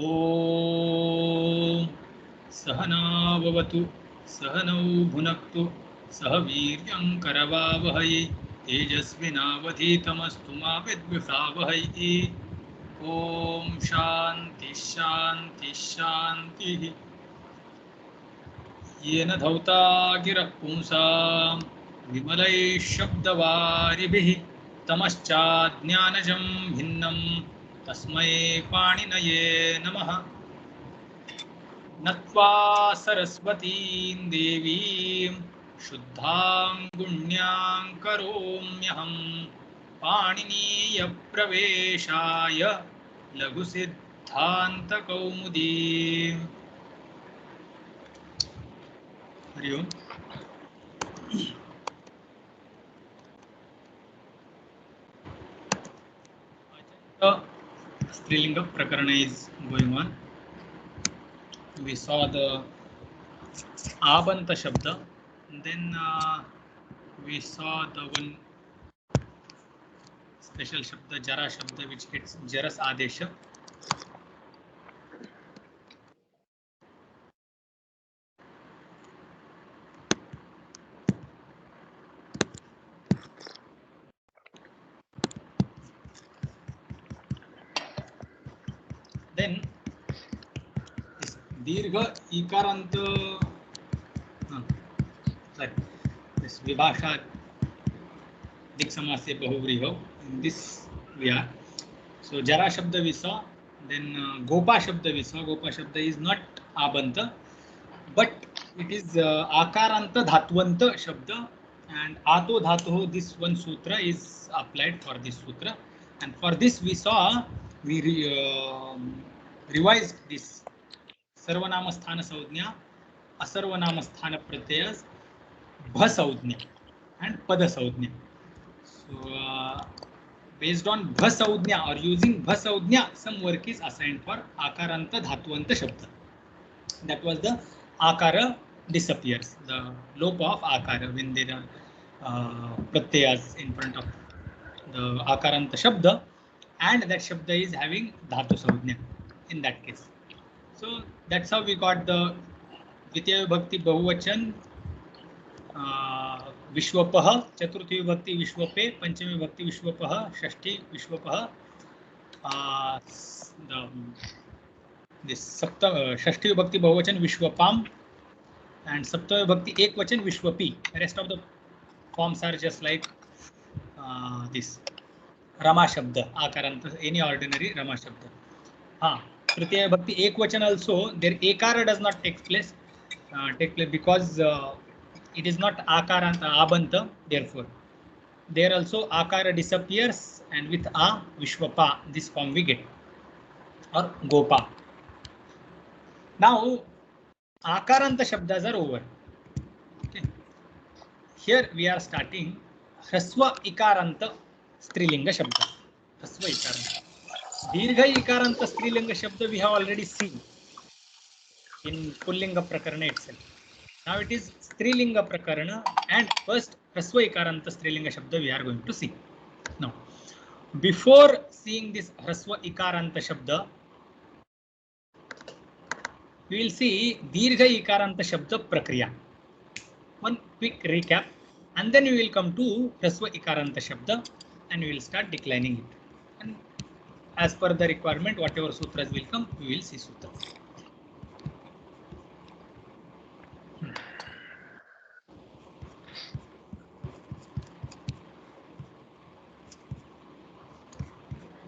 ॐ सहनाववतु सहनौ भुनक्तु सह वीर्यं करवावहै तेजस्विनावधीतमस्तु मा विद्विषावहै। ॐ शान्ति शान्ति शान्तिः। येन धौता गिरः पुंसां विमलैः शब्दवारिभिः तमश्चाज्ञानजं भिन्नं तस्मै पाणिनये नमः। नत्वा सरस्वतीं देवीं शुद्धां गुण्यां करोम्यहं पाणिनीयप्रवेशाय लघुसिद्धान्तकौमुदीम्। हरि ओम। Strilinga Prakarana is going on. We saw the Abanta Shabda, and then we saw the one special Shabda, Jara Shabda, which gets Jaras Adesha. Then Dirgha Ikaranta, sorry, this Vibhasha Diksamase Bahuvriho. In this we are. So Jara Shabda we saw. Then Gopa Shabda we saw. Gopa Shabda is not Abanta, but it is Akaranta Dhatwanta Shabda, and Ato Dhatu, this one sutra is applied for this sutra. And for this we saw, we revised this Sarvanama Sthana Saudhnya, Asarvanama Sthana Pratyayas, Bha Saudhnya and Pada Saudhnya. So based on Bha Saudhnya or using Bha Saudhnya, some work is assigned for Akaranta Dhatwanta Shabda. That was the Akara disappears, the lopa of Akara when there are pratyayas in front of the Akaranta Shabda, and that Shabda is having Dhatu Saudhnya in that case. So that's how we got the Dvitiya Vibhakti Bahuvachan, Vishwapaha, Chaturthi Vibhakti Vishwape, Panchami Vibhakti Vishwapaha, Shashti Vishwapaha, this Shashti Vibhakti Bahuvachan Vishwapam, and Saptami Vibhakti Ekvachan Vishwapi. The rest of the forms are just like this Rama Shabda, Akaranta, any ordinary Rama Shabda. Tritiya Vibhakti Ekvachan also, their Ekara does not take place because it is not Akaranta, Abanta, therefore. There also Akara disappears, and with A, Vishwapa, this form we get, or Gopa. Now, Akaranta Shabdas are over. Okay. Here we are starting Hraswa Ikaranta Strilinga Shabda. Hraswa Ikaranta. Dirgha Ikaranta Strilinga Shabda we have already seen in Pullinga Prakarana itself. Now it is Strilinga Prakarana, and first Hraswa Ikaranta Strilinga Shabda we are going to see. Now, before seeing this Hraswa Ikaranta Shabda, we will see Dirgha Ikaranta Shabda Prakriya. One quick recap, and then we will come to Hraswa Ikaranta Shabda and we will start declining it. And as per the requirement, whatever sutras will come, we will see sutras.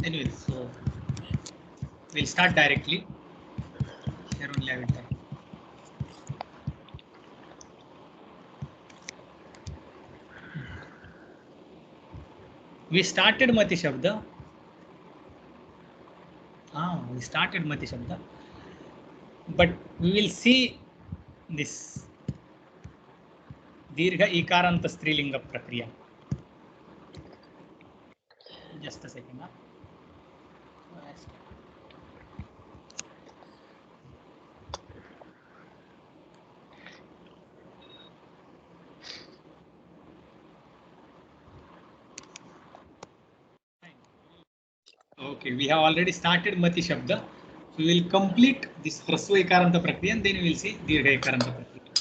Anyway, so we'll start directly. Here only I will type. We started Mati Shabda. We started Mati Shabda. But we will see this Dirgha Ikaranta Strilinga Prakriya. Just a second. Okay, we have already started Mati Shabda. So we will complete this hraswa ekaranta prakriya and then we will see dirgha ekaranta prakriya.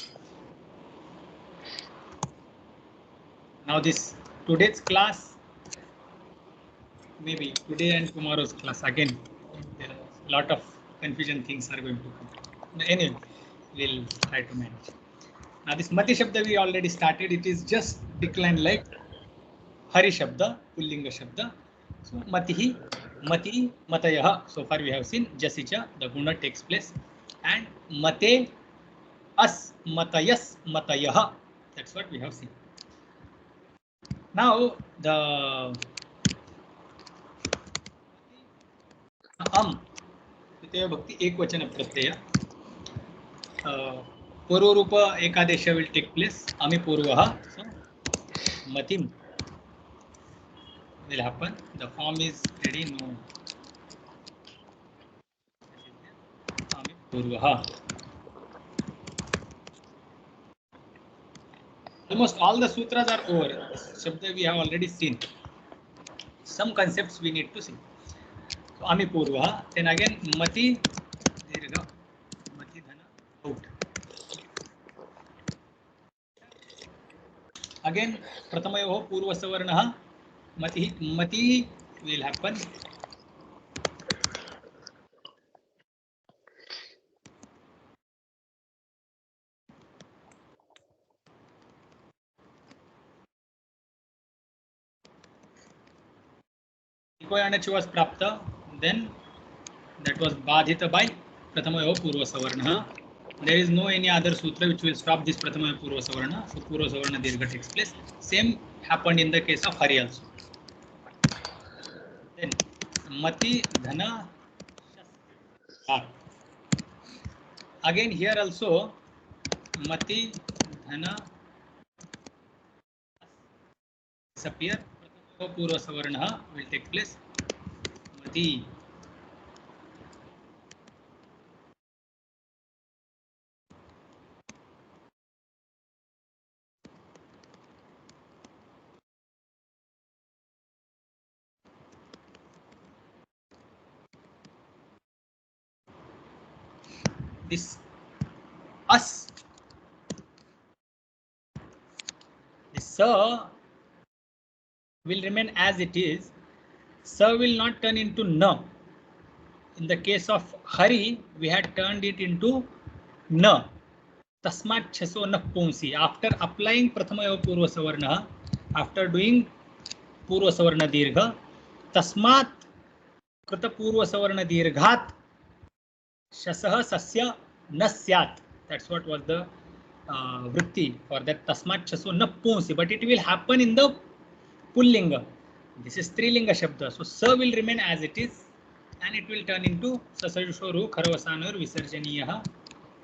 Now this today's class, maybe today and tomorrow's class, again there are a lot of confusion things are going to come. Anyway, we'll try to manage. Now this mati shabda we already started. It is just declined like hari shabda, pullinga shabda. So matihi, mati, matayah. So far we have seen jasicha, the guna takes place, and mate, as, matayas, matayah. That's what we have seen. Now the द्वितीय भक्ति एक वचन प्रत्यय पूर्व रूप एकादेश will take place. Ami purvah, so matim will happen. The form is ready. No, Ami purvah. Almost all the sutras are over. Shabda we have already seen. Some concepts we need to see. So Ami purvah. Then again mati dirgha, mati dhana out. Again pratamayoh purva savarnah mati, mati will happen. Ikoyanach was prapta, then that was badhita by pratamayoh purva savarnah. There is no any other sutra which will stop this pratamayoh purva savarna. So purva savarna dirgha takes place. Same happened in the case of hari also. Then mati dhana shas. Again here also mati dhana disappear. Pratamayoh purva savarna will take place. Mati. This us, this sa will remain as it is. Sa will not turn into na. In the case of hari, we had turned it into na. Tasmat chaso na punsi. After applying prathamayoh purva savarna, after doing purva savarna dirgha, tasmat krita purva savarna dirghat shasah sasya na syat. That's what was the vritti for that tasmat chaso na punsi. But it will happen in the pullinga. This is strilinga shabda. So sa will remain as it is and it will turn into sasajushoru kharvasanur visarjaniyah.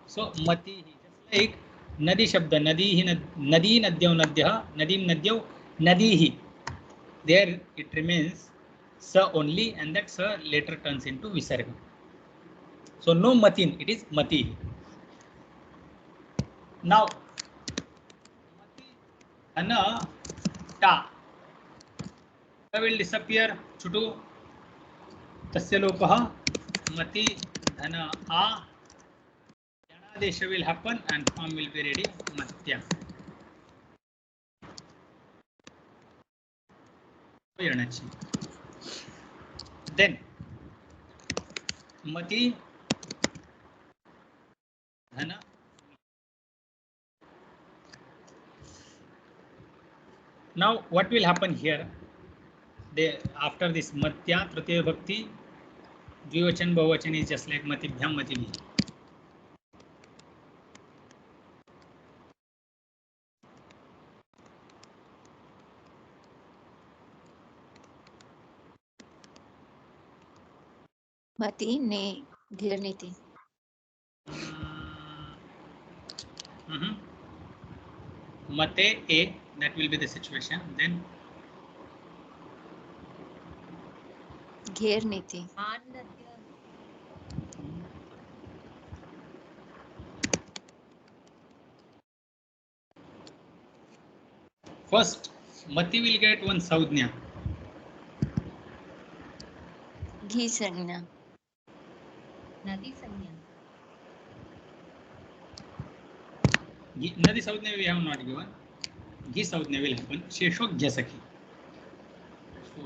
So mati, just like nadi shabda, nadi hi nadi nadyau nadyah, nadim nadyau nadihi. There it remains sa only and that sa later turns into visarga. So no matin, it is mati. Now mati dhana ta will disappear. Chutu tasya lopah mati dhana a. Janadesha will happen and form will be ready. Matya. Then mati dhana. Now what will happen here? After this matya tritiya bhakti, dvivachan bahuvachan is just like matibhyam matibhi. Mati ne dhirniti. Mate a, that will be the situation. Then Ghairniti. first mati will get one saudhnya. Ghi sangna. Nadi Sanya. Nadi Saudhnya we have not given. Gi Saudhnya will happen. Sheshogya Sakhi. So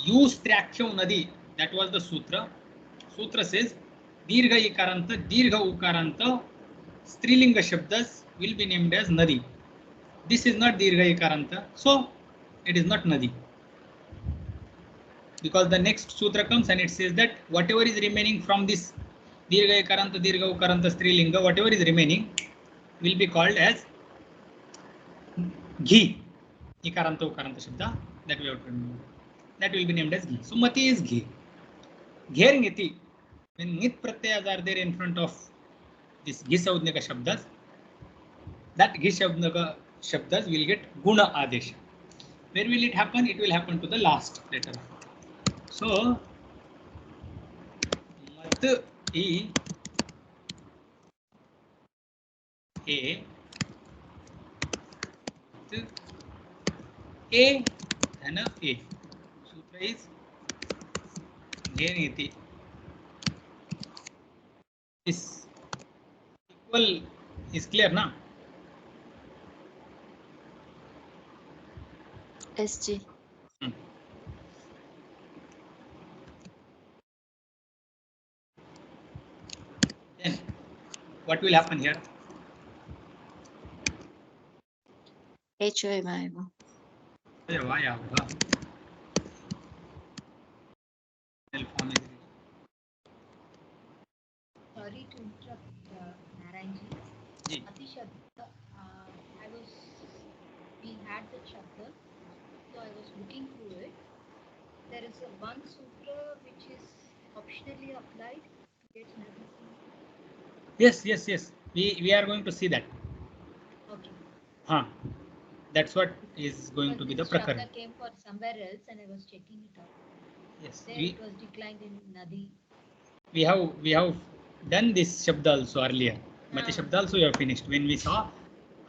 use Trakshav Nadi. That was the sutra. Sutra says Dirgha Ikaranta, Dirgha Ukaranta, Strilinga Shabdas will be named as Nadi. This is not Dirgha Ikaranta, so it is not Nadi. Because the next sutra comes and it says that whatever is remaining from this Dirgha Ikaranta, Dirgha Ukaranta, Strilinga, whatever is remaining will be called as Ghi. Ikaranta Ukaranta Shabda, that we have to remember. That will be named as Ghi. So Mati is Ghi. Gher Ngiti. When Nit Pratyayas are there in front of this Ghi Saudhnika Shabdas, that Ghi Saudhnika Shabdas will get Guna Adesha. Where will it happen? It will happen to the last letter. So, Mat E A A Dhana A. Sutra is Gher Ngiti. Is equal is clear now? SG. Then what will happen here? HOA Maiva. Why Sorry to interrupt, Narayanji. Ji. Ati Shabda, we had the Shabda, so I was looking through it. There is a one sutra which is optionally applied to get Nadi Sanya. Yes. We are going to see that. Okay. That's what is going to be the Shabda prakarana. came for somewhere else and I was checking it out. Yes, There it was declined in Nadi. we have done this Shabda also earlier. Mati Shabda also we have finished when we saw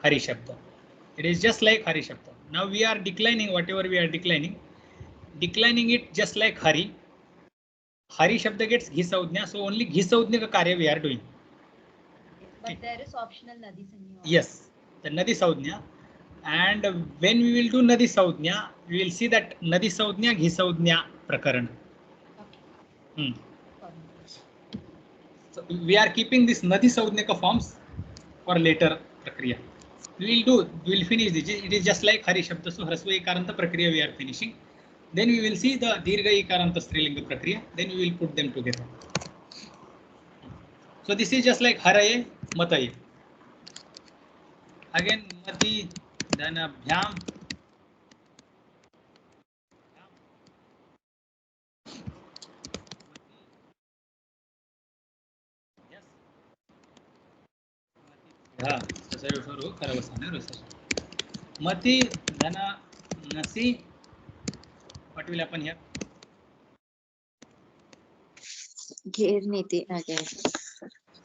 Hari Shabda. It is just like Hari Shabda. Now we are declining whatever we are declining it just like Hari. Hari Shabda gets Ghi Saudhnya, so only Ghi Saudhnya ka karya we are doing. But there is optional Nadi Sanya. Yes, the Nadi Saudhnya. And when we will do Nadi Saudhnya, we will see that Nadi Saudhnya, Ghi Saudhnya prakarana. Okay. So we are keeping this Nadi Saudhnya forms for later prakriya. We will finish this. It is just like Hari Shabda. So Hrasva Ikaranta prakriya we are finishing. Then we will see the Dirgha Ikaranta Strilinga prakriya. Then we will put them together. So this is just like Haraye, Mataye. Again, Mati, then Bhyam. Mati, Dhana, Nasi. What will happen here? Gher Niti again.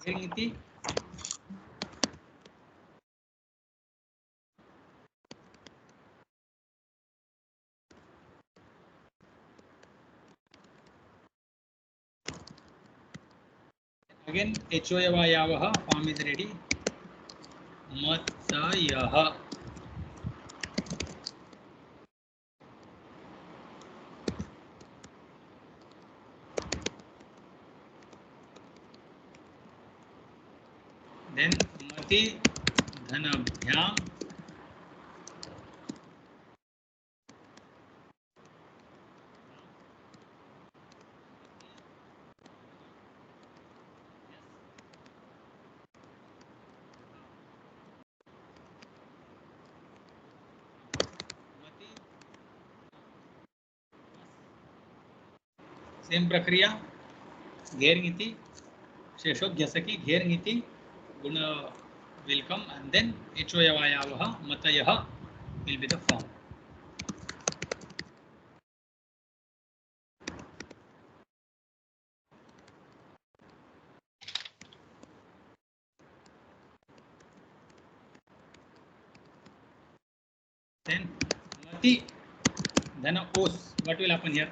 Gher Niti. Again, Hoyavayavaha form is ready. Matsayaha. Then Mati, Dhanabhyam. Same prakriya. Gher Niti. Sheshogya Sakhi. Gher Niti. Guna will come and then Hoyavayavaha, Matayaha will be the form. Then Mati, Dhana Os. What will happen here?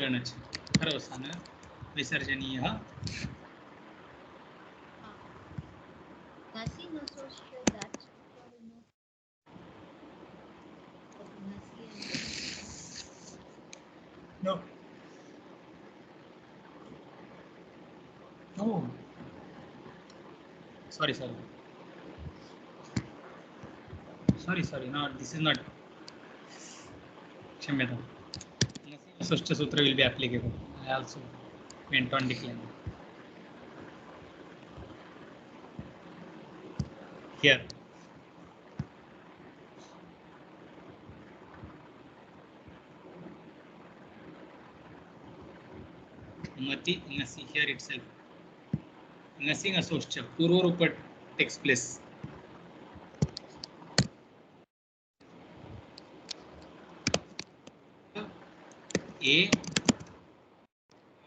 खरवसान विसर्जनीयः Nasi nasosya, that sutra, Nasi and No. No. Sorry. No, this is not. Kshamyata. Nasi Sutra will be applicable. I also went on declining. Here. Mati Nasi here itself. Nasi Nasoscha. Purvarupa takes place. A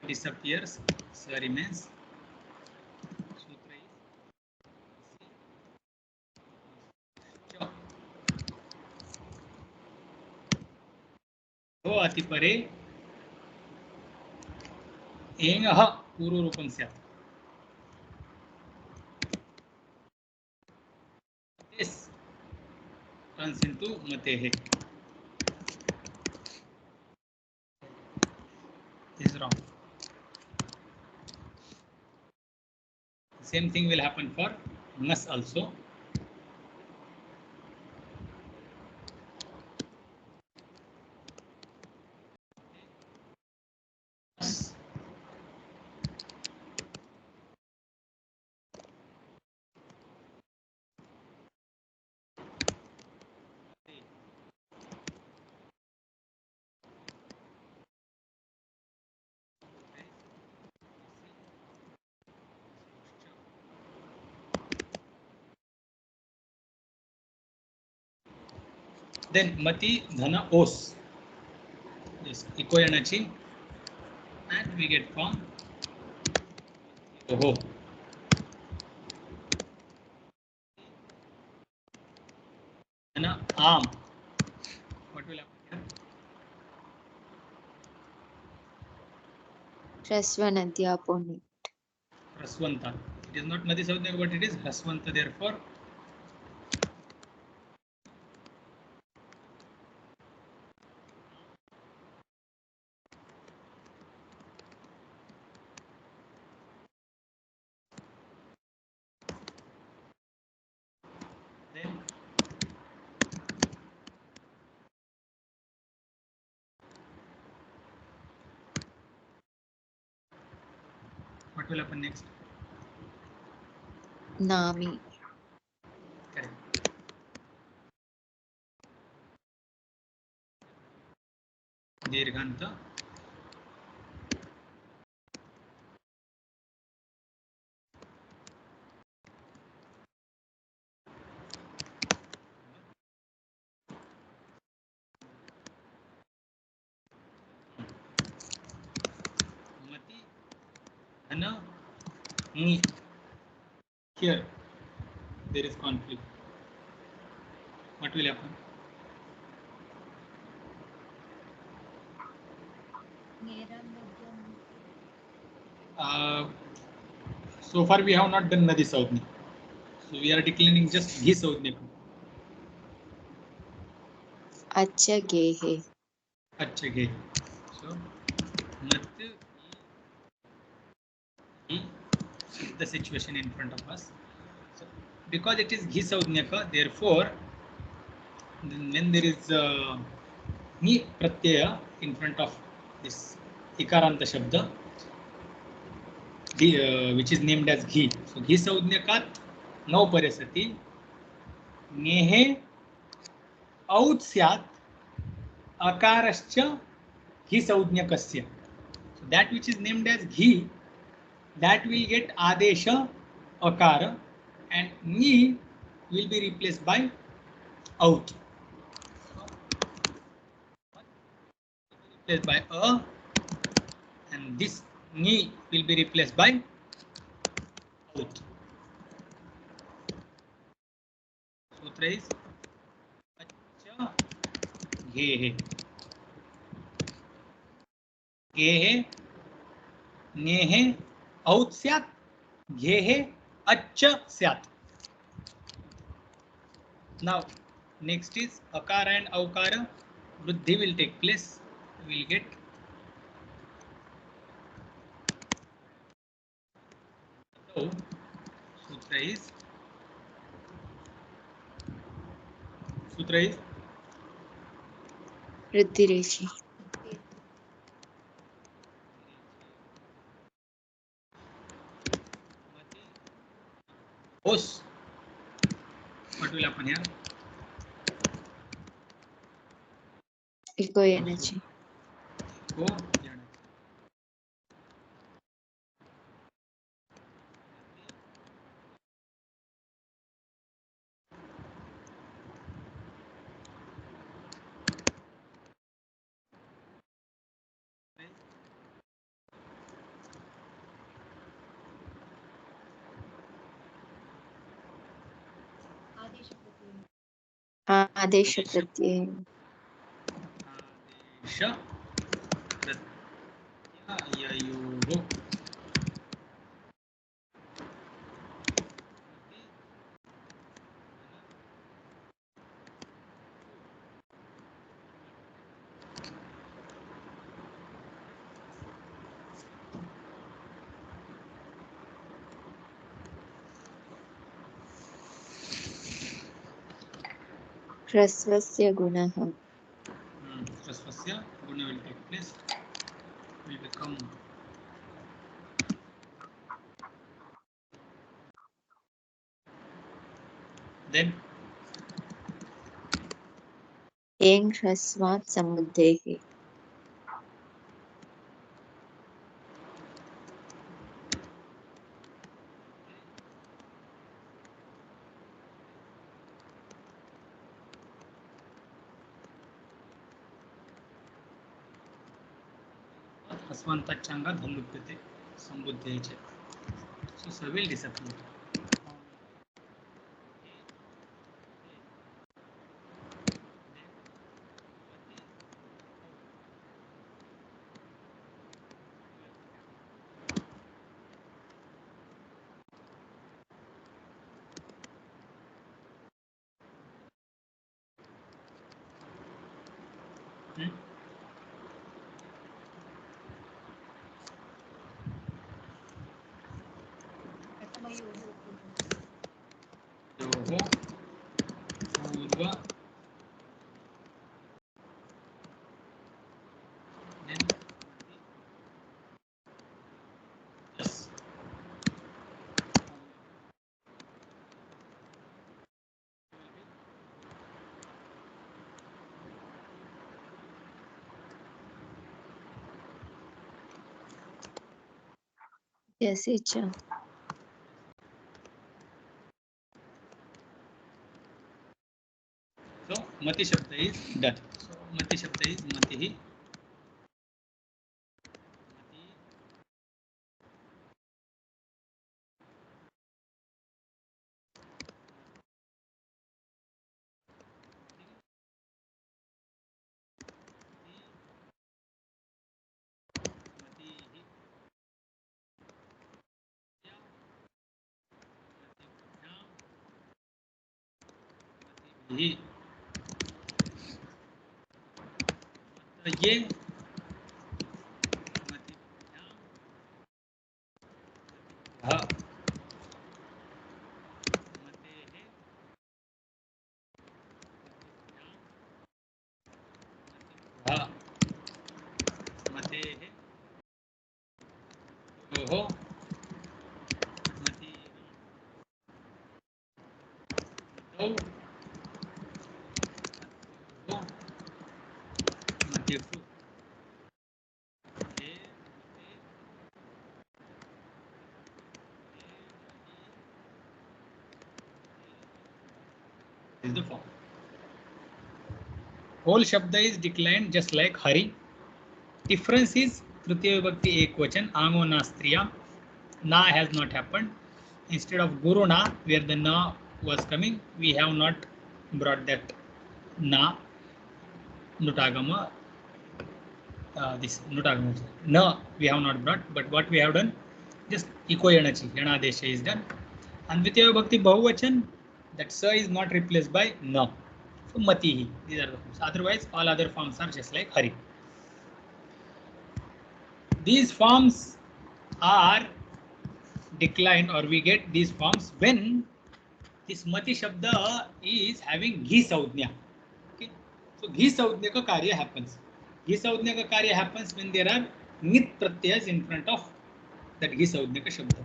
disappears, so remains. Sutra is हो अतिपरे एङः पूर्वरूपं स्यात्. This turns into matehe. This is wrong. Same thing will happen for nas also. Then mati dhana os. Yes, iko yanachi, and we get from oho. Dhana am. What will happen here? Rasvanadya opponent. Raswanta. It is not Nadi Savadnya, but it is Raswanta. Therefore, then what will happen next? Nami. Correct. Dirghanta. Mati dhana ni. Here there is conflict. What will happen? Nera Madhyam. So far we have not done Nadi Savadnya. So we are declining just Ghi Savadnya. Acha gehe. Achha Ghe. So Nat Ghi is the situation in front of us. So because it is Ghi Savadnyaka, therefore when there is Ni Pratyaya in front of this Ikaranta Shabda, which is named as Ghi. So Ghi Savadnyakat नौ परे सति नेहे औत् स्यात् अकारश्च घी संज्ञकस्य. So that which is named as ghee, that will get adesha akara, and ni will be replaced by out. Replaced by a, and this ni will be replaced by out. Sutra is acha ghehe. गेहे नेहे औत् स्यात् घेहे अच्छ स्यात्. Now next is akara and aukara. Vruddhi will take place. We will get so sutra is वृद्धि रेचि. Os. What will happen here? इको एनर्जी. Go. आदेश प्रत्यय. आदेश प्रत्ययोः. ह्रस्वस्य गुणः. ह्रस्वस्य गुण will take place. Will become then एङ् ह्रस्वात् समुद्धेः. हस्वन्तच्चांगा धनुप्यते संबुद्धे च. So sir will disappear. योः पूर्व then yes. यस्य च. So mati shabda is done. So mati shabda is matihi. ये is the form. Whole shabda is declined just like Hari. Difference is Tritiya Vibhakti Ekvachan, Ango Na Striya. Na has not happened. Instead of Guru Na, where the Na was coming, we have not brought that Na, Nutagama. this na we have not brought, but what we have done, just eco yanachi, yana adesha is done. And Dvitiya Vibhakti Bahuvachan, that sa is not replaced by na. So matihi, these are the forms. Otherwise, all other forms are just like hari. These forms are declined, or we get these forms when this mati shabda is having ghi saudhnya. Okay, so ghi saudhnya ka karya happens. Ghi saudhnya ka karya happens when there are nit pratyas in front of that ghi saudhnya ka shabda.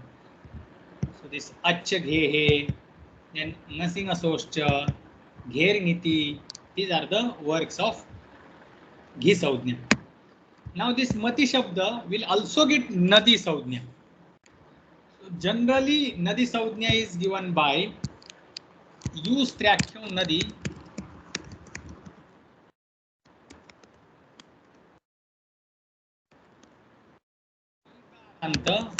So this achya ghehe, then nasing asoscha, gher niti, these are the works of ghi saudhnya. Now this mati shabda will also get nadi saudhnya. So generally nadi saudhnya is given by use traction nadi anta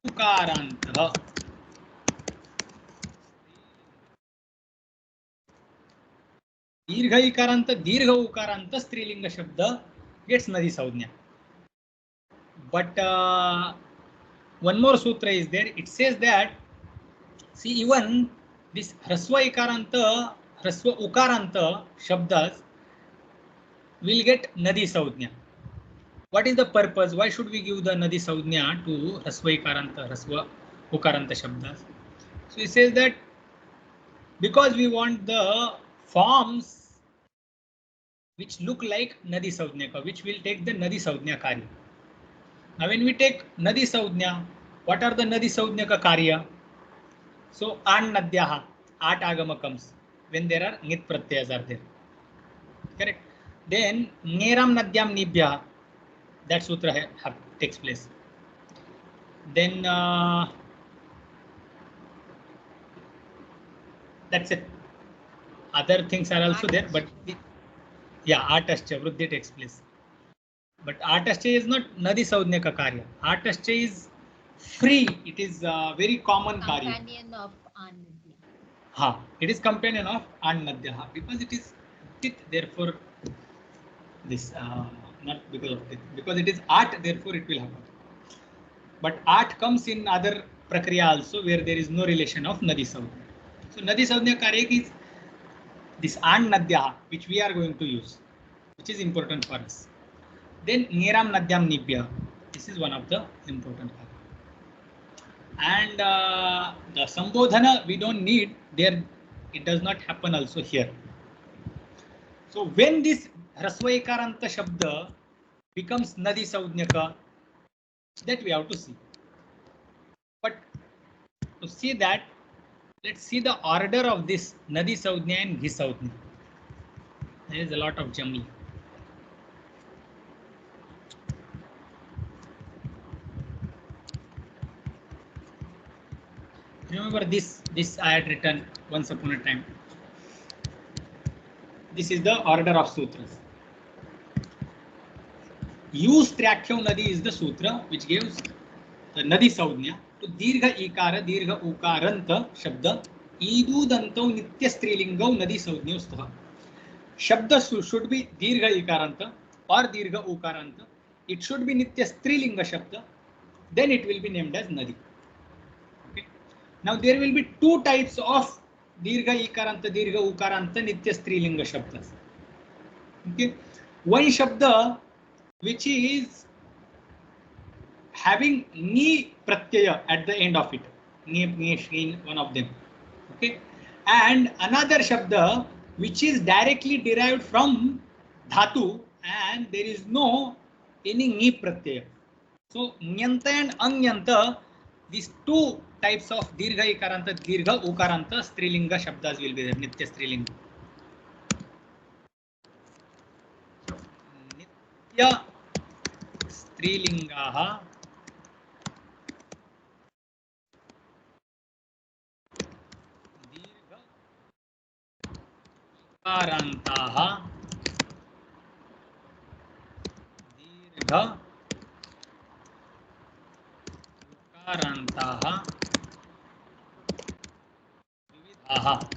ukarantah. दीर्घ इकारांत दीर्घ उकारांत स्त्रीलिंग शब्द gets nadi saudhnya. But one more sutra is there. It says that, see, even this hraswa ikaranta, hraswa ukaranta shabdas will get nadi saudhnya. What is the purpose? Why should we give the nadi saudhnya to hraswa ikaranta, hraswa ukaranta shabdas? So it says that because we want the forms which look like nadi saudhnya ka, which will take the nadi saudhnya karya. Now when we take nadi saudhnya, what are the nadi saudhnya ka karya? So an nadyaha, at agama comes when there are nit pratyas are there. Correct. Then neram nadyam nibhya, that sutra takes place. Then that's it. Other things are also there, but yeah, atascha vruddhi takes place. But atascha is not nadi saudhnya ka karya. Atascha is free. It is very common karya. Companion of Anadya. Ha, it is companion of Annadya because it is tit, therefore this not because of it, because it is art, therefore it will happen. But art comes in other prakriya also where there is no relation of nadi saudhnya. So nadi saudhnya karya is this Annadya, which we are going to use, which is important for us. Then neram nadyam nibhya, this is one of the important karya. And the sambodhana we don't need there, it does not happen also here. So when this hrasva ikaranta shabda becomes nadi saudhnyaka, that we have to see. But to see that, let's see the order of this nadi saudhnya and ghi saudhnya. There is a lot of jumbling. Remember this I had written once upon a time. This is the order of sutras. Use Trakhya Nadi is the sutra which gives the Nadi Saudhnya to Dirgha Ikara, Dirgha Ukaranta Shabda, Idudantau Nitya Strilingau Nadi Saudhnyustha. Shabda should be Dirgha Ikaranta or Dirgha Ukaranta. It should be Nitya Strilinga Shabda. Then it will be named as Nadi. Okay. Now there will be two types of Dirgha Ikaranta, Dirgha Ukaranta, Nitya Strilinga Shabdas. Okay. One Shabda which is having ni pratyaya at the end of it, ni shrin, one of them. Okay. And another Shabda which is directly derived from dhatu and there is no any ni pratyaya. So nyanta and anyanta, these two types of dirgha ikaranta, dirgha ukaranta strilinga shabdas will be there, nitya strilinga. Nitya strilingaha dirgha ukarantaha dirgha ukarantaha vividhaha.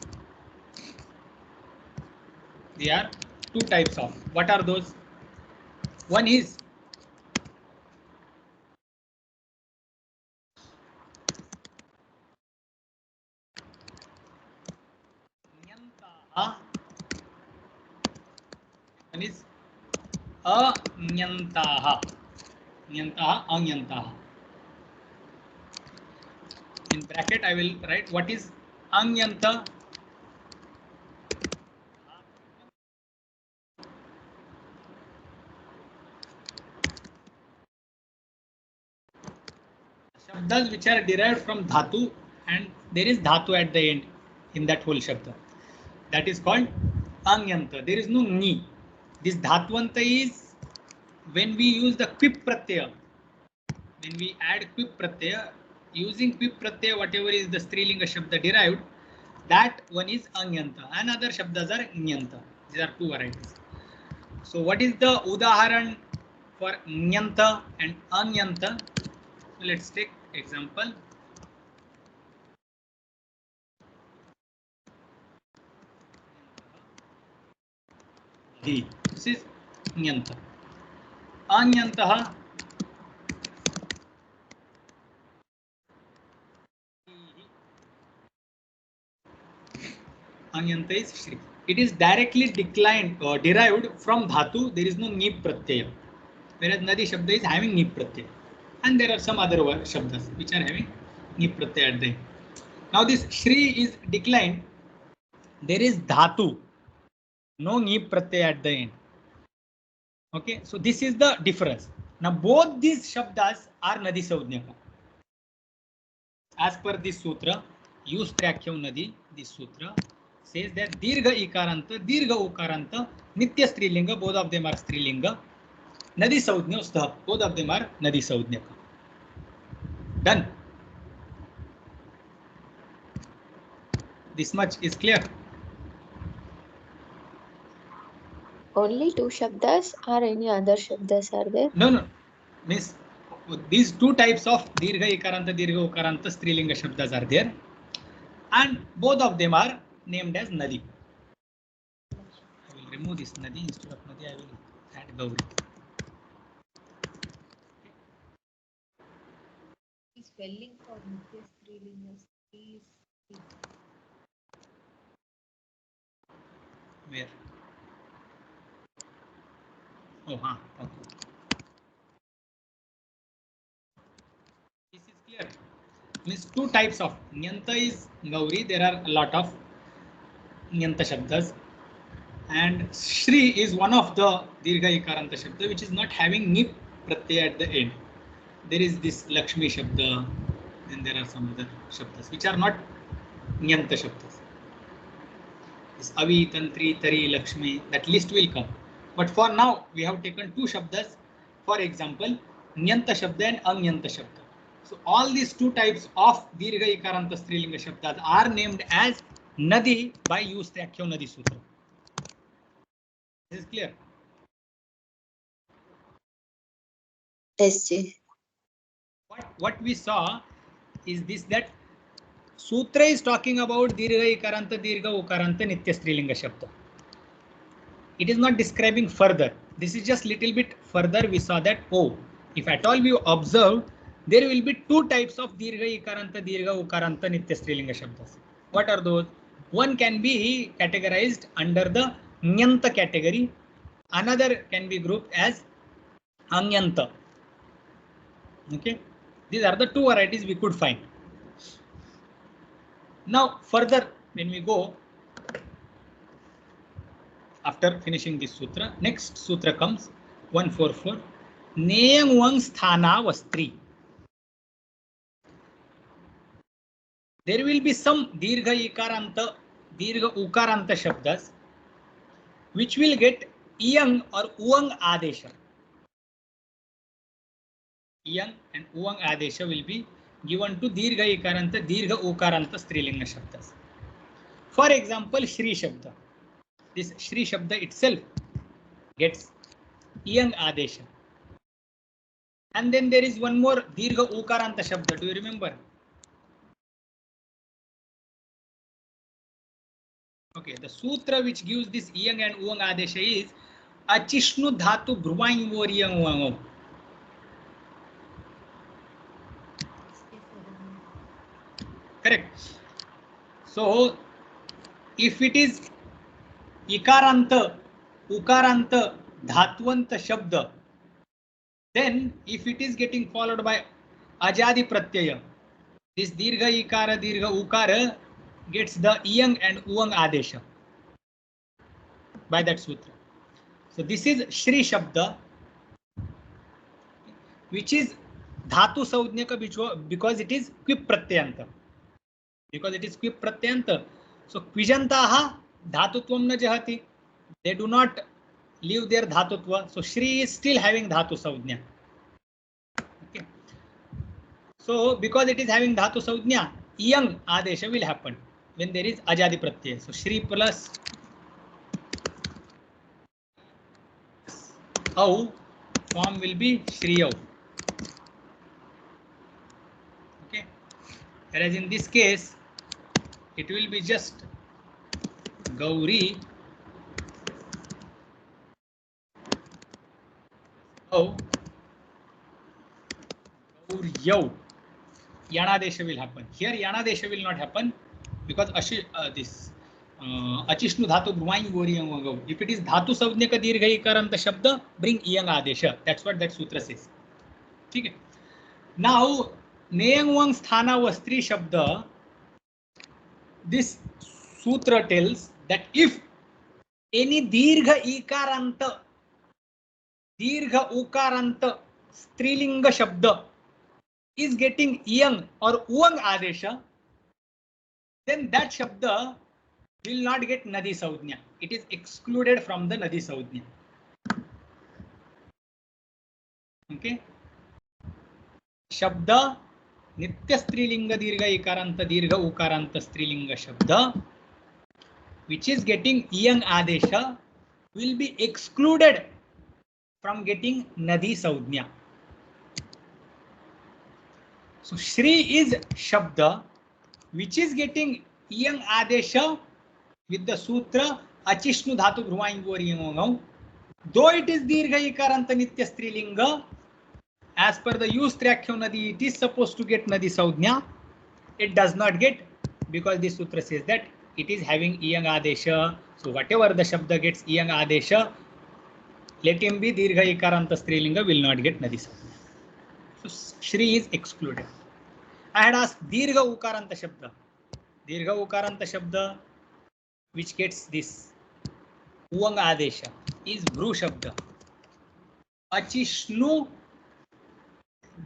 They are two types of. What are those? One is nyantaha. One is anyantaha. Nyantaha, anyantaha. In bracket, I will write what is anyanta. Shabdas which are derived from dhatu, and there is dhatu at the end in that whole shabda. That is called anyanta. There is no ni. This dhatwanta is when we use the pip pratyaya. When we add pip pratyaya, using pip pratyaya, whatever is the strilinga shabda derived, that one is anyanta. And other shabdas are nyanta. These are two varieties. So what is the udaharan for nyanta and anyanta? So let's take example. This is nyanta. Anyantaha. Anyanta is Shri. It is directly declined or derived from dhatu. There is no nip pratyaya. Whereas nadi shabda is having nip pratyaya. And there are some other shabdas which are having nip pratyaya at the end. Now this Shri is declined. There is dhatu. No nip pratyaya at the end. Okay, so this is the difference. Now both these shabdas are nadi saudnyaka. As per this sutra, use prakhyam nadi, this sutra says that dirgha ikaranta, dirgha ukaranta, nitya strilinga, both of them are strilinga. Nadi saudnya ustaha, both of them are nadi saudnyaka. Done. This much is clear. Only two shabdas or any other shabdas are there? No. Miss, these two types of dirgha ikaranta, dirgha ukaranta, strilinga shabdas are there. And both of them are named as nadi. I will remove this nadi. Instead of nadi, I will add gauri. Spelling for Nitya Strilinga is Where? Oh, okay. This is clear. Means two types of nyanta is gauri. There are a lot of nyanta shabdas, and Shri is one of the dirgha ikaranta shabda which is not having nip pratyaya at the end. There is this Lakshmi shabda, and there are some other shabdas which are not nyanta shabdas. This Avi, Tantri, Tari, Lakshmi, that list will come. But for now, we have taken two shabdas. For example, nyanta shabda and anyanta shabda. So all these two types of dirgha ikaranta strilinga shabdas are named as nadi by use Prakhyam Nadi Sutra. This is clear. Yes, ji. What we saw is this, that Sutra is talking about dirgha ikaranta, dirgha ukaranta, nitya strilinga shabda. It is not describing further. This is just little bit further. We saw that, oh, if at all we observe, there will be two types of dirgha ikaranta, dirgha ukaranta, nitya strilinga shabdas. What are those? One can be categorized under the nyanta category. Another can be grouped as anyanta. Okay, these are the two varieties we could find. Now further, when we go after finishing this sutra, next sutra comes 144. Neyang wang sthana vastri. There will be some dirgha ikaranta, dirgha ukaranta shabdas which will get iyang or uang adesha. Iyang and uang adesha will be given to dirgha ikaranta, dirgha ukaranta strilinga shabdas. For example, Shri shabda. This Shri shabda itself gets iyang adesha. And then there is one more dirgha ukaranta shabda. Do you remember? Okay, the sutra which gives this iyang and uang adesha is achishnu dhatu bhruvang voriyang uang. Yes, sir. Correct. So if it is ikaranta, ukaranta, dhatwanta shabda, then if it is getting followed by ajadi pratyaya, this dirgha ikara, dirgha ukara gets the iyang and uang adesha by that sutra. So this is Shri Shabda, which is dhatu saudnyaka because it is quip pratyanta. Because it is quip pratyanta. So kvijantaha dhatutvam na jahati. They do not leave their dhatutva. So Shri is still having dhatu saudnya. Okay. So because it is having dhatu saudnya, iyang adesha will happen when there is ajadi pratyaya. So Shri plus au form will be Shriyau. Okay. Whereas in this case, it will be just Gauri au Gauryau. Yanadesha will happen. Here Yanadesha will not happen because this Achishnu dhatu bhruvang voriyang uang. If it is dhatu saudnyaka dirgha ikaranta shabda, bring iyang adesha. That's what that sutra says. Okay. Now neyang uang sthana vastri shabda, this sutra tells that if any dirgha ikaranta, dirgha ukaranta strilinga shabda is getting iyang or uang adesha, then that shabda will not get nadi saudnya. It is excluded from the nadi saudnya. Okay. Shabda nitya strilinga dirgha ikaranta dirgha ukaranta strilinga shabda which is getting iyang adesha will be excluded from getting nadi saudnya. So Shri is shabda which is getting iyang adesha with the sutra achishnu dhatu bhruvang voriyang. Though it is dirgha ikaranta nitya strilinga, as per the use trakhya nadi, it is supposed to get nadi saudnya. It does not get because this sutra says that it is having iyang adesha. So whatever the shabda gets iyang adesha, let him be dirgha ikaranta strilinga will not get nadi saudnya. So Shri is excluded. I had asked dirgha ukaranta shabda. Dirgha ukaranta shabda which gets this uang adesha is bhru shabda. Achishnu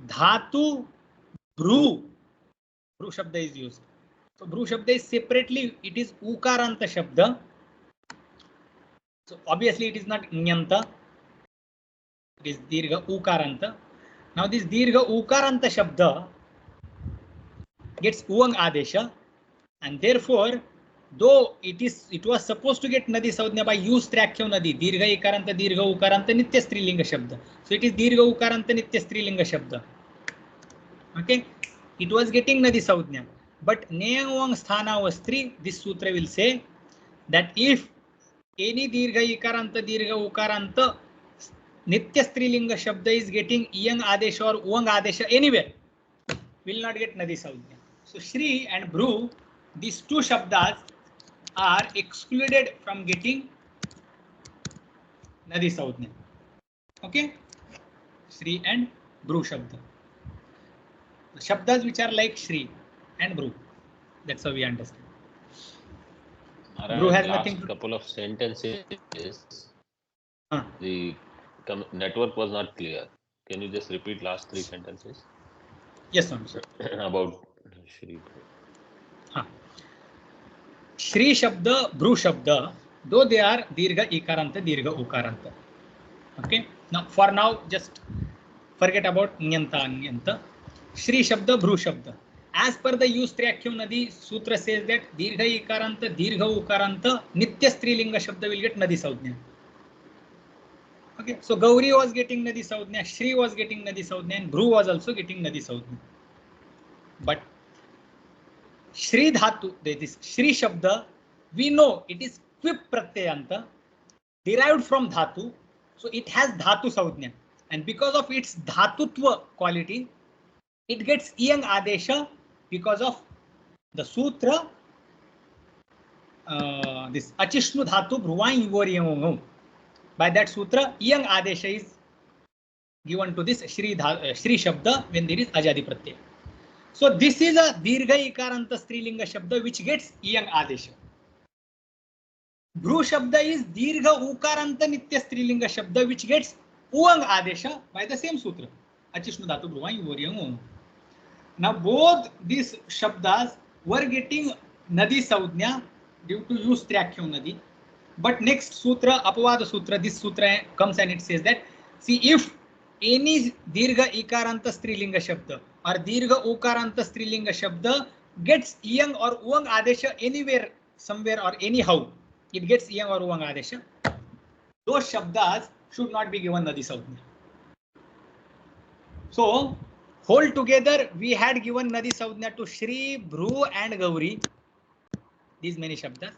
dhatu bhru. Bhru shabda is used. So bhru shabda is separately, it is ukaranta shabda. So obviously it is not nyanta. It is dirgha ukaranta. Now this dirgha ukaranta shabda gets uang adesha, and therefore though it was supposed to get nadi saudnya by use trakhya nadi, dirgha ikaranta dirgha ukaranta nitya strilinga shabda. So it is dirgha ukaranta nitya strilinga shabda. Okay, it was getting nadi saudnya, but neyang uang sthana vastri, this sutra will say that if any dirgha ikaranta dirgha ukaranta nitya strilinga shabda is getting iyang adesha or uang adesha anywhere, will not get nadi saudnya. So Shri and Bhru, these two shabdas are excluded from getting nadi saudnya. Okay, Shri and Bhru shabda. The shabdas which are like Shri and Bhru, that's how we understand. Bhru has nothing to... couple of sentences. The network was not clear. Can you just repeat last 3 sentences? Yes, sir. About Shri. Shri Shabda, Bhru Shabda, though they are dirgha ikaranta, dirgha ukaranta. Okay. Now, for now, just forget about nyanta, anyanta. Shri Shabda, Bhru Shabda. As per the use trakhya nadi, sutra says that dirgha ikaranta, dirgha ukaranta, nitya strilinga shabda will get nadi saudnya. Okay. So Gauri was getting nadi saudnya, Shri was getting nadi saudnya, and Bhru was also getting nadi saudnya. But Shri Dhatu, this Shri Shabda we know it is quip pratyayanta derived from dhatu, so it has dhatu saudhnya, and because of its dhatutva quality, it gets iyang adesha because of the sutra, this achishnu dhatu bhruvang ivoriyam. By that sutra, iyang adesha is given to this shri shabda when there is ajadi pratyaya. So this is a dirgha ikaranta strilinga shabda which gets iyang adesha. Bhru shabda is dirgha ukaranta nitya strilinga shabda which gets uvang adesha by the same sutra. Achishnu dhatu bhruvang ivoriyam. Now both these shabdas were getting nadi saudhnya due to use trakyam nadi. But next sutra, apavada sutra, this sutra comes and it says that, see, if any dirgha ikaranta strilinga shabda or dirgha ukaranta strilinga shabda gets iyang or uvang adesha anywhere, somewhere or anyhow, it gets iyang or uvang adesha, those shabdas should not be given nadi saudhnya. So whole together we had given nadi saudhnya to Shri, Bhru and Gauri, these many shabdas.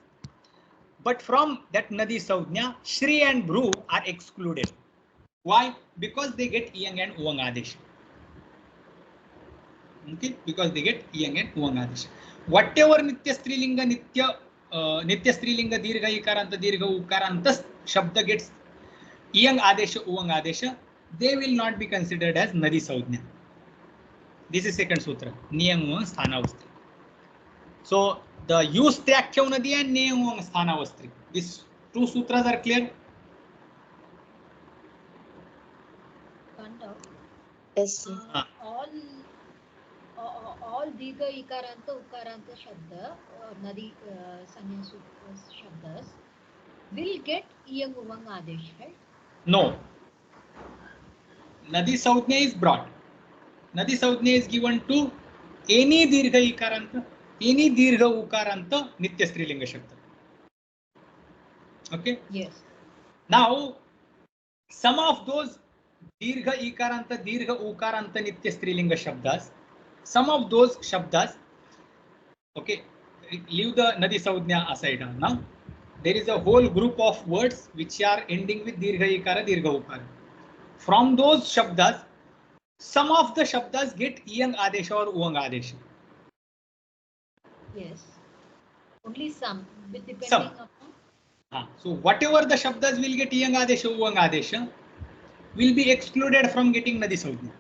But from that nadi saudhnya, Shri and Bhru are excluded. Why? Because they get iyang and uvang adesha. Okay, because they get iyang and uvang adesha. Whatever nitya strilinga dirgha ikaranta dirgha ukaranta shabda gets iyang adesha uvang adesha, they will not be considered as nadi saudhnya. This is second sutra, niyam sthanavastri. So the use trakyam nadi and niyam sthanavastri. These two sutras are clear. Yes, sir. All dirgha ikaranta ukaranta shabda nadi sanya shabdas will get iyang uvang adesh, right? No. Nadi saudhnya is brought. Nadi saudhnya is given to any dirgha ikaranta, any dirgha ukaranta nitya strilinga shabda. Okay. Yes. Now, some of those dirgha ikaranta, dirgha ukaranta nitya strilinga shabdas, some of those shabdas, okay, leave the nadi saudhnya aside now. There is a whole group of words which are ending with dirgha ikara, dirgha ukara. From those shabdas, some of the shabdas get iyang adesha or uvang adesha. Yes. Only some, depending Some. upon. So whatever the shabdas will get iyang adesha, uvang adesha, will be excluded from getting nadi saudhnya.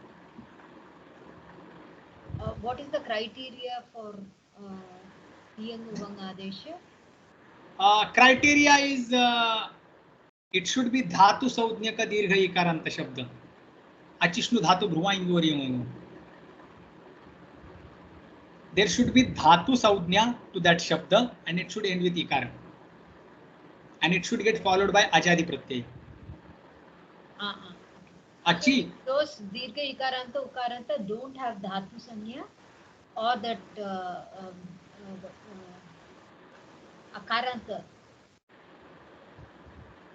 What is the criteria for iyang uvang adesha? Criteria is it should be dhatu saudhnya ka dirgha ikaranta shabda. Achishnu dhatu bhruvang ivoriyam. There should be dhatu saudhnya to that shabda and it should end with ikara. And it should get followed by ajadi pratyaya. Achi. Those dirgha ikaranta ukaranta don't have dhatu sanya or that akaranta.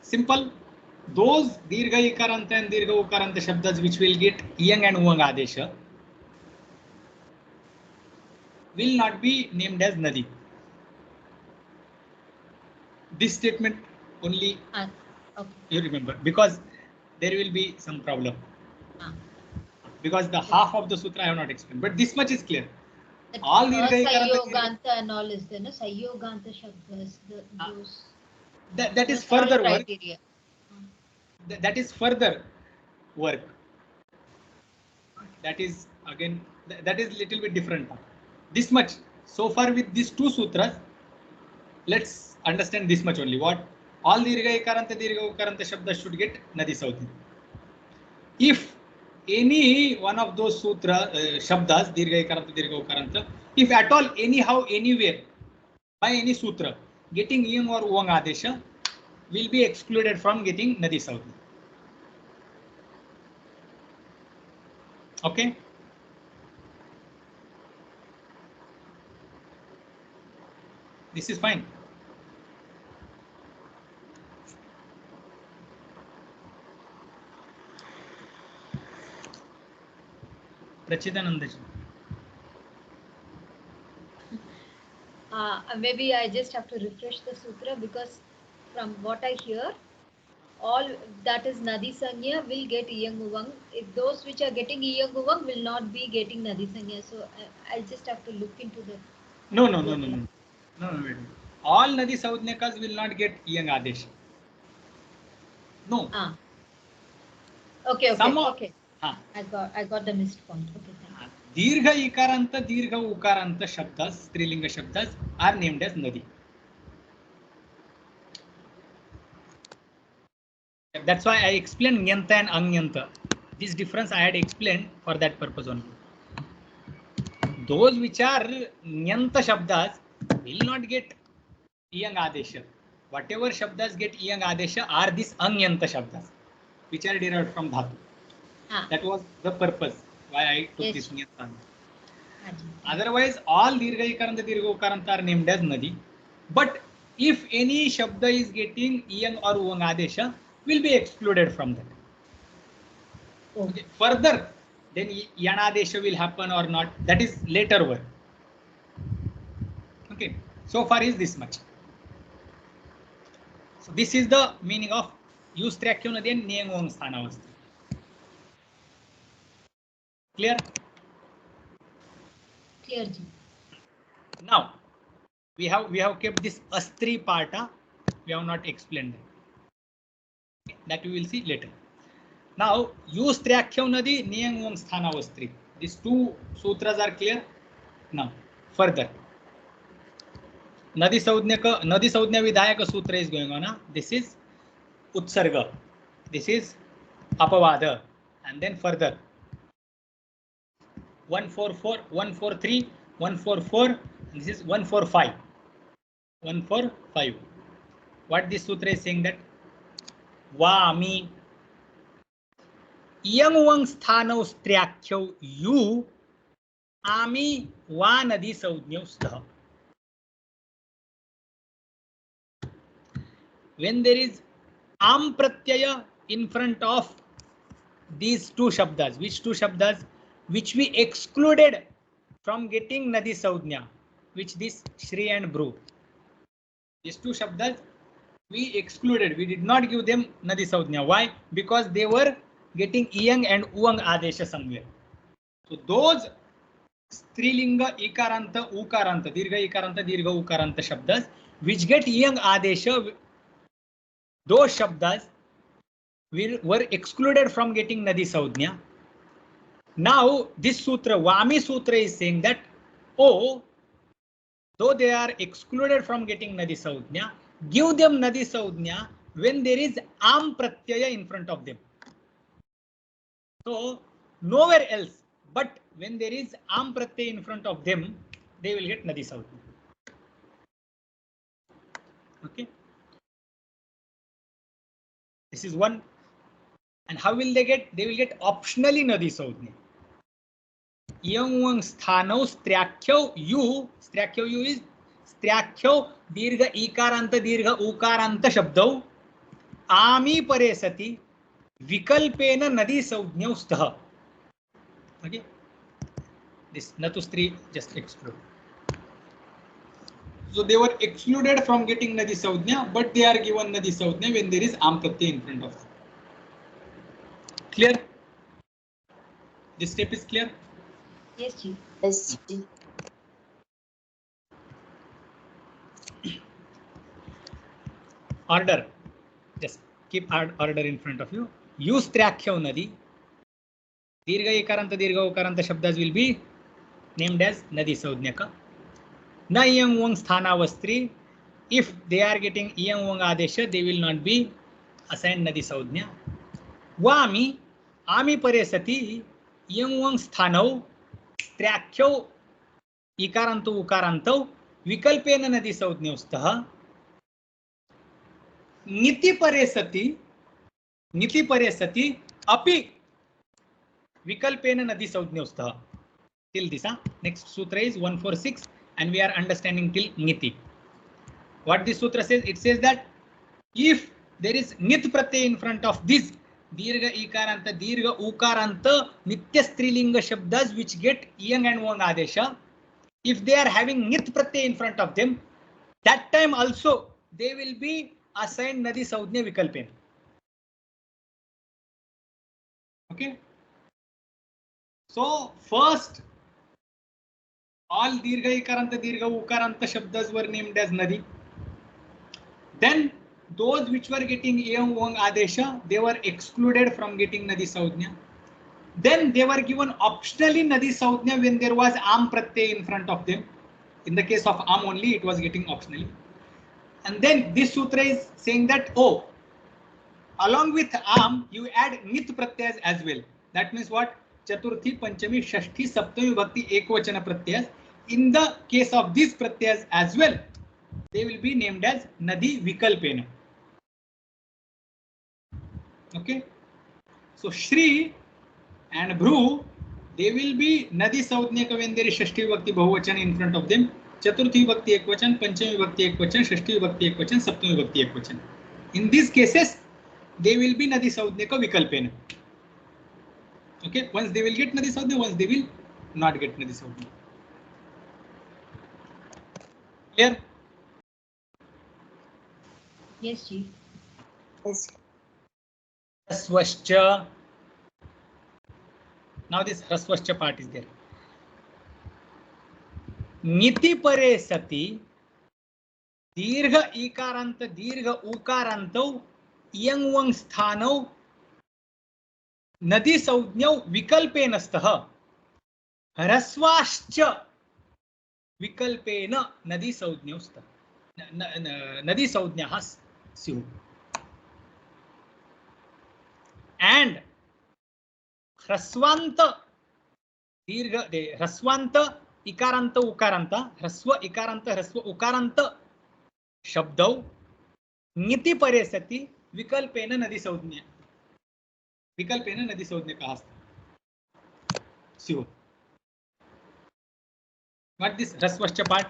Simple. Those dirgha ikaranta and dirgha ukaranta shabdas which will get iyang and uvang adesha will not be named as nadi. This statement only Okay. you remember, because there will be some problem. Because the half of the sutra I have not explained, but this much is clear. All dirgha Sayoganta and all is there, no? Sayoganta shabdas, those. That is further work. Criteria. That is further work. That is again, that is little bit different. This much. So far with these two sutras, let's understand this much only. What? All dirgha ikaranta, dirgha ukaranta shabdas should get nadi saudhnya. If any one of those sutra shabdas, dirgha ikaranta, dirgha ukaranta, if at all, anyhow, anywhere, by any sutra, getting iyang or uvang adesha will be excluded from getting nadi saudhnya. Okay. This is fine. Prachidananda ji. Maybe I just have to refresh the sutra, because from what I hear, all that is Nadi Sanya will get Iyang Uvang. If those which are getting Iyang Uvang will not be getting Nadi Sanya. So I'll just have to look into the. No. Wait. All Nadi Saudhnikas will not get Iyang Adesh. No. Okay. Some of- Okay. हाँ. I got the missed point. Okay. Thank you. दीर्घ इकारांत दीर्घ उकारांत शब्दास स्त्रीलिंग शब्दास are named as Nadi. That's why I explained Nyanta and Anyanta. This difference I had explained for that purpose only. Those which are Nyanta Shabdas will not get Iyang Adesha. Whatever Shabdas get Iyang Adesha are these Anyanta Shabdas, which are derived from Dhatu. That was the purpose why I took this Nyanta. Otherwise, all Dirgha Ikaranta, Dirgha Ukaranta are named as Nadi. But if any Shabda is getting Iyang or Uvang Adesha, will be excluded from that. Okay. Further, then Yanadesha will happen or not, that is later word. Okay, so far is this much. So this is the meaning of use Trakyona then Niyang Sthanavasti. Clear? Clear, ji. Now we have kept this Astri Parta, we have not explained that. That we will see later. Now, use Trakyonadi Niyang Sthanavastri. These two sutras are clear. Now, further. Nadi Saudhnya Vidayaka Sutra is going on. This is Utsarga. This is Apavada. And then further. 144, 143, 144. And this is 145. 145. What this sutra is saying that? Vami Iyang Uvang Sthanau Stryakhyo Yu Ami Va Nadi Saudhnyau Stha. When there is Am Pratyaya in front of these two Shabdas, which two Shabdas? Which we excluded from getting Nadi Saudhnya, which this Shri and Bru. These two Shabdas we excluded, we did not give them Nadi Saudhnya. Why? Because they were getting Iyang and Uvang Adesha somewhere. So those Strilinga Ikaranta Ukaranta, Dirgha Ikaranta, Dirgha Ukaranta Shabdas, which get Iyang Adesha, those Shabdas were excluded from getting Nadi Saudhnya. Now this Sutra, Vami Sutra is saying that, oh, though they are excluded from getting Nadi Saudhnya, give them Nadi Saudhnya when there is Am Pratyaya in front of them. So nowhere else, but when there is Am Pratyaya in front of them, they will get Nadi Saudhnya. Okay. This is one. And how will they get? They will get optionally Nadi Saudhnya. Iyang Uvang Sthanau Stryakhyo Yu. Stryakhyo Yu is Stryakhyo Dirgha Ikaranta Dirgha Ukaranta Shabdau Ami Pare Sati Vikalpena Nadi Saudhnyau Stha. Okay. This Natustri just exclude. So they were excluded from getting Nadi Saudhnya, but they are given Nadi Saudhnya when there is Am Pratyaya in front of them. Clear? This step is clear? Yes, ji. Yes, ji. Order. Just keep order in front of you. Use Trakyau Nadi. Dirgha Ikaranta, Dirgha Ukaranta Shabdas will be named as Nadi Saudhnyaka. Na Iyang Uvang Sthanavastri. If they are getting Iyang Uvang Adesha, they will not be assigned Nadi Saudhnya. Vami Ami Pare Sati Iyang Uvang Sthanau Trakyau Ikaranto Ukarantau Vikalpena Nadi Saudhnyau Stha. Niti Pare Sati Api Vikalpena Nadi Saudhnyau Stha. Till this, next sutra is 146 and we are understanding till Niti. What this sutra says? It says that if there is Nit Pratyay in front of this Dirgha Ikaranta, Dirgha Ukaranta Nitya Strilinga Shabdas which get Iyang and Uvang Adesha, if they are having nit pratyay in front of them, that time also they will be assigned nadi saudhnya vikalpena. Okay. So first, all dirgha ikaranta dirgha ukaranta shabdas were named as nadi. Then those which were getting iyam uvang adesha, they were excluded from getting nadi saudhnya. Then they were given optionally nadi saudhnya when there was am pratyay in front of them. In the case of am only, it was getting optionally. And then this sutra is saying that, oh, along with am, you add nit pratyas as well. That means what? Chaturthi, Panchami, Shashti, Saptami, Bhakti, Ekvachana pratyas. In the case of these pratyas as well, they will be named as nadi vikalpena. Okay. So Shri and Bhru, they will be nadi saudhnyaka when there is Shashti Vibhakti Bahuvachana in front of them. Chaturthi Vibhakti Ekvachan, Panchami Vibhakti Ekvachan, Shashti Vibhakti Ekvachan, Saptami Vibhakti Ekvachan. In these cases, they will be nadi saudhnyaka vikalpena. Okay, once they will get nadi saudhnya, once they will not get nadi saudhnya. Clear? Yes, Chief. Yes. Hrasvascha. Now this hrasvascha part is there. Niti pare sati dirgha ikaranta dirgha ukarantav iyang vang sthanav nadi saudhnyau vikalpena stah hrasvascha vikalpena nadi saudhnyau stah nadi saudhnyah स्युः. And ह्रस्वांत दीर्घ ह्रस्वांत इकारांत उकारांत ह्रस्व इकारांत ह्रस्व उकारांत शब्दौ ङिति परे सति विकल्पेन नदी संज्ञा विकल्पेन नदी संज्ञकः स्युः. What this ह्रस्वश्च part?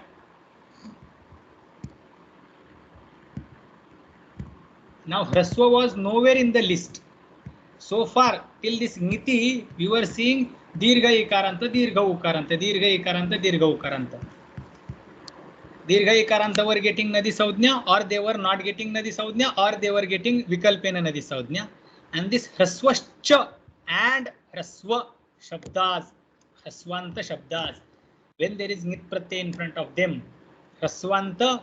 Now hraswa was nowhere in the list. So far till this niti we were seeing dirgha ikaranta dirgha ukaranta dirgha ikaranta dirgha ukaranta. Dirgha ikaranta were getting nadi saudhnya or they were not getting nadi saudhnya or they were getting vikalpena nadi saudhnya. And this hraswascha and hraswa shabdas, hraswanta shabdas, when there is nit pratyay in front of them, hraswanta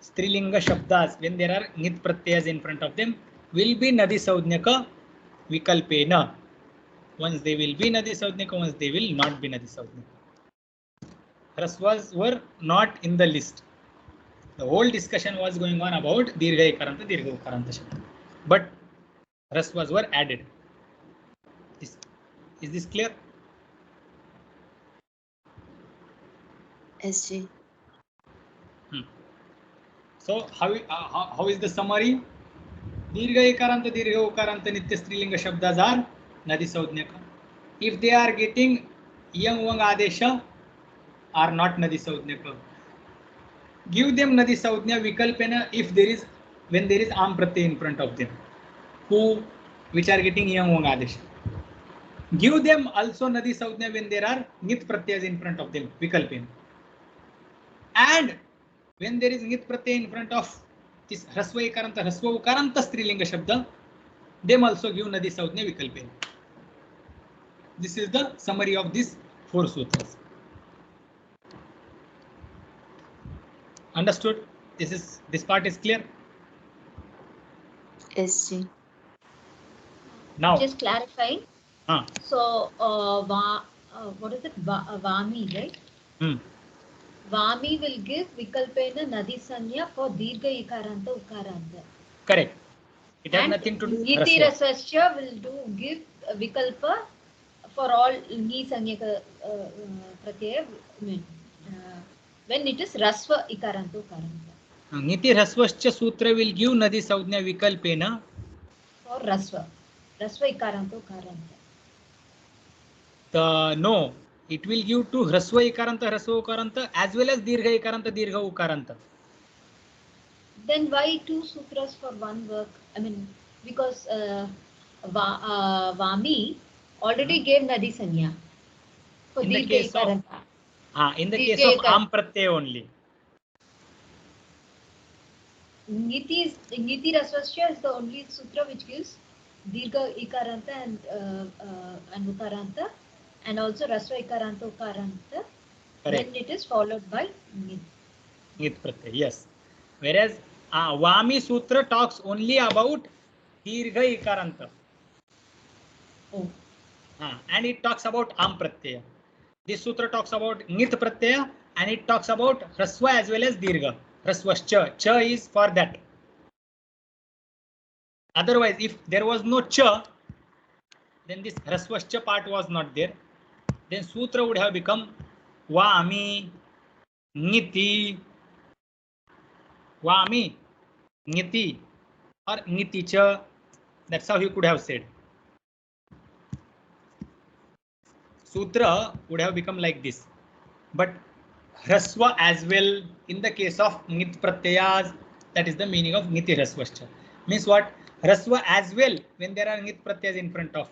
Strilinga shabdas, when there are nit pratyas in front of them, will be nadi saudhnyaka vikalpena. Once they will be nadi saudhnyaka, once they will not be nadi saudhnyaka. Hraswas were not in the list. The whole discussion was going on about dirgha ikaranta dirgha ukaranta shabda, but hraswas were added. Is this clear? SG. So how is the summary? Dirgha ikaranta dirgha ukaranta nitya strilinga shabdas are nadi saudhnyaka. If they are getting iyang uvang adesha, are not nadi saudhnyaka. Give them nadi saudhnya vikalpena if there is, when there is am pratyay in front of them, who which are getting iyang uvang adesha. Give them also nadi saudhnya when there are nit pratyas in front of them, vikalpena. And when there is nit pratyay in front of this hrasva ikaranta hrasva ukaranta strilinga shabda, them also give nadi saudhnya vikalpena. This is the summary of these 4 sutras. Understood? This part is clear? SG. Now Just clarifying. So what is it? Vami, right? Vami will give vikalpena nadi sanya for dirgha ikaranta ukaranta. Correct. It has And nothing to do with niti hrasva. rasvascha will give vikalpa for all ni sanyaka pratyaya when it is rasva ikaranta ukaranta. Niti hrasvascha sutra will give nadi saudhnya vikalpena For rasva ikaranta ukaranta. No, it will give to hrasva ikaranta as well as dirgha ikaranta dirgha ukaranta. Then why 2 sutras for one work? I mean, because Vami already gave nadi sanya for In the dirgha case of ikaranta. in the case Dirgha of ikar. am pratyay only. Niti Rasvasya is the only sutra which gives Dirgha Ikaranta and Ukaranta, and also Rasva Ikaranta Ukaranta. Correct. Then it is followed by Nit. Nit pratyay, yes. Whereas Vami Sutra talks only about Dirgha Ikaranta. Oh. And it talks about am pratyaya. This sutra talks about Nit pratyaya and it talks about Hraswa as well as Dirgha. Hraswascha. Cha is for that. Otherwise, if there was no cha, then this Hraswascha part was not there. Then sutra would have become Vami, Niti, Vami, Niti, or Niti cha. That's how he could have said. Sutra would have become like this. But Hraswa as well in the case of Nit pratyayas, that is the meaning of Niti Hraswascha. Means what? Hraswa as well when there are Nit pratyayas in front of.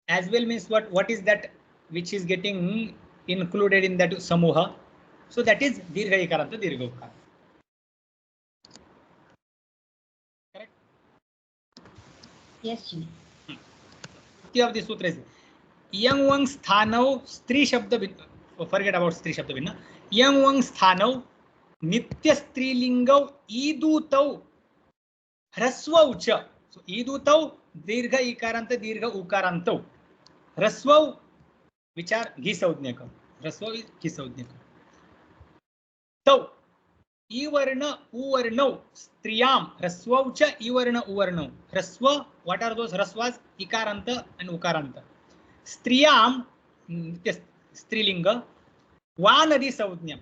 As well means what? What is that which is getting included in that samuha? So that is Dirgha Ikaranta, Dirgha Ukaranta. Correct? Yes, Ji. Of the sutra is Yang Wang Sthanau Stri Shabda. Forget about Stri Shabda Vinna. Yang Wang Sthanau Nitya Strilingau Idutau Hraswa Ucha. So Idutau Dirgha Ikaranta, Dirgha Ukarantau. Hraswa which are Ghisaudnyaka. Hraswa is Ghisaudnyaka. Tau Ivarna Uvarnau Striyam Hraswa Ucha Ivarna Uvarnau. Hraswa, what are those Hraswas? Ikaranta and Ukaranta. Striyam, Strilinga, Va Nadi Saudnyam.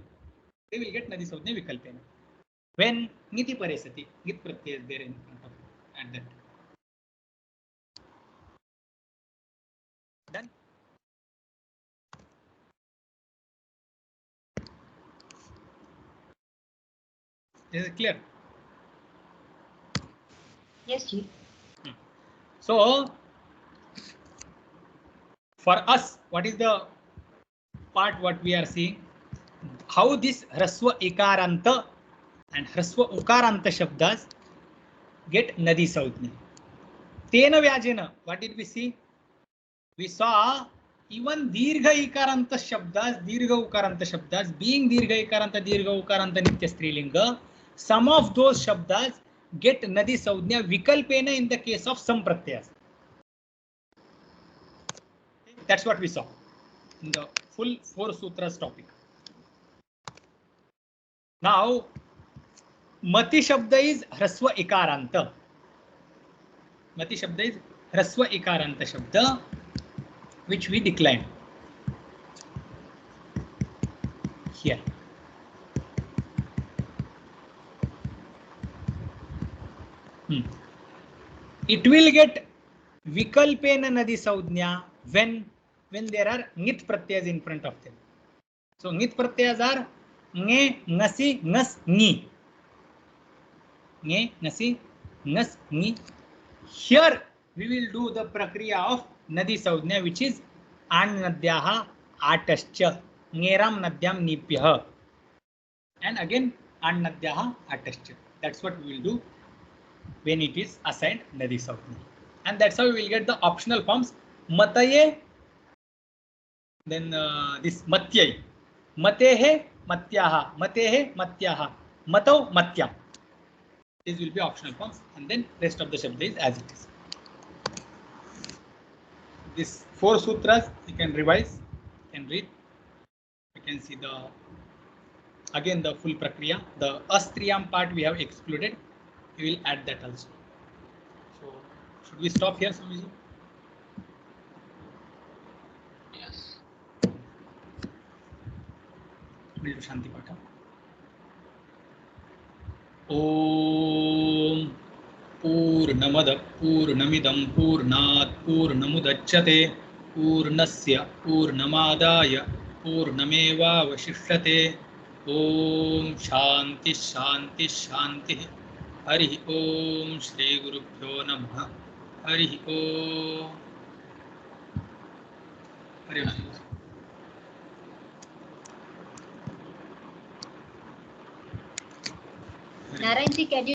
We will get Nadi Saudnya Vikalpena. When Niti Paresati, Nit Pratyay is there in front of at that. Done? Is it clear? Yes, Ji. So, for us, what is the part what we are seeing? How this Hraswa Ikaranta and Hraswa Ukaranta Shabdas get Nadi Saudnya. Tena Vyajena, what did we see? We saw even Dirgha Ikaranta Shabdas, Dirgha Ukaranta Shabdas, being Dirgha Ikaranta, Dirgha Ukaranta Nitya Strilinga, some of those Shabdas get Nadi Saudnya Vikalpena in the case of some Pratyayas. That's what we saw in the full 4 sutras topic. Now, Mati Shabda is Hraswa Ikaranta. Mati Shabda is Hraswa Ikaranta Shabda, which we decline here. It will get Vikalpena Nadi Saudnya when there are Nit Pratyayas in front of them. So Nit Pratyayas are Nge, Ngasi, Ngas, Ni. Nge, Ngasi, Ngas, Ni. Here we will do the prakriya of Nadi Saudnya, which is An Nadyaha Atascha, Ngeram Nadyam Nipyaha. And again An Nadyaha Atascha. That's what we will do when it is assigned Nadi Saudnya. And that's how we will get the optional forms Mataye, then this Matyai, Matehe, Matyaha, Matehe, Matyaha, Matau, Matyam. These will be optional forms, and then rest of the Shabda is as it is. These 4 sutras you can revise, you can read, you can see the again the full prakriya. The Astriyam part we have excluded, we will add that also. So should we stop here, Swamiji? Yes. We'll do Shanti Pata. Om Purnamada Purnamidam Purnat Purnamudachyate Purnasya Purnamadaya Purnameva Vashishyate. Om Shanti Shanti Shanti. Hari Om Shri Gurubhyo Namah. Hari Om. Hari Om. Narayanji, can you